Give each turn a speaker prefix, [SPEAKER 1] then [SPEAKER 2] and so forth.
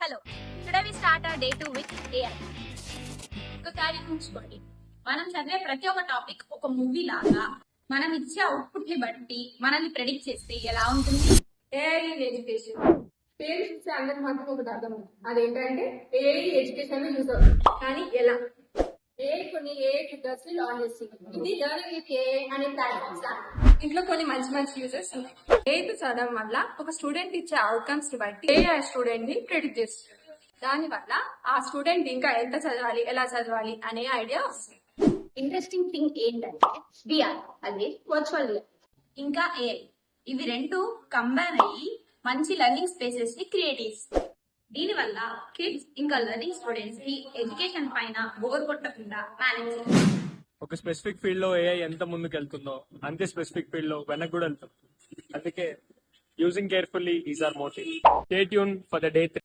[SPEAKER 1] Hello. Today we start our day 2 with AI. ఒక కార్యం ఉంచుకోండి. మనం చదివే ప్రతి ఒక్క టాపిక్ ఒక మూవీ లాగా మనం ఇచ్చే అవుట్పుట్ ని బట్టి మనల్ని ప్రెడిక్ట్ చేస్తే ఎలా ఉంటుంది?
[SPEAKER 2] ఏఐ ఎడ్యుకేషన్ పేరు చూస్తే అందరికి మాత్రం ఒకటి అర్థం అదేంటంటే ఏఐ ఎడ్యుకేషన్ లో యూజ్ అవుతుంది. కానీ ఎలా? కొన్ని ఏఐ ట్యూటర్స్ లాంచ్ చేస్తుంది. ఇది లెర్నింగ్ విత్ ఏఐ అనే ప్లాట్ఫామ్. ఇంట్లో కొన్ని మంచి యూజర్స్ ఉన్నాయి. ఏఐతో చదవడం వల్ల ఒక స్టూడెంట్ ఇచ్చే అవుట్కమ్స్ ని బట్టి ఏఐ స్టూడెంట్ ని ప్రెడిక్ట్ చేస్తుంది. దాని వల్ల ఆ స్టూడెంట్ ఇంకా ఎంత చదవాలి, ఎలా చదవాలి అనే ఐడియా వస్తుంది.
[SPEAKER 1] ఇంట్రెస్టింగ్ థింగ్ ఏంటంటే విఆర్, అది వర్చువల్ ఇంకా ఏఐ, ఇవి రెండు కంబైన్ అయ్యి మంచి లెర్నింగ్ స్పేసెస్ ని క్రియేట్ చేస్తాయి. దీని వల్ల కిడ్స్ ఇంకా లెర్నింగ్ స్టూడెంట్స్ కి ఎడ్యుకేషన్ పైన బోర్ కొట్టకుండా మేనేజ్ చేస్తారు.
[SPEAKER 3] ఒక స్పెసిఫిక్ ఫీల్డ్ లో ఏఐ ఎంత ముందుకు వెళ్తుందో అంతే స్పెసిఫిక్ ఫీల్డ్ లో వెనక్కి కూడా వెళ్తుంది. అందుకే using carefully is our motive. Stay tuned for the day 3.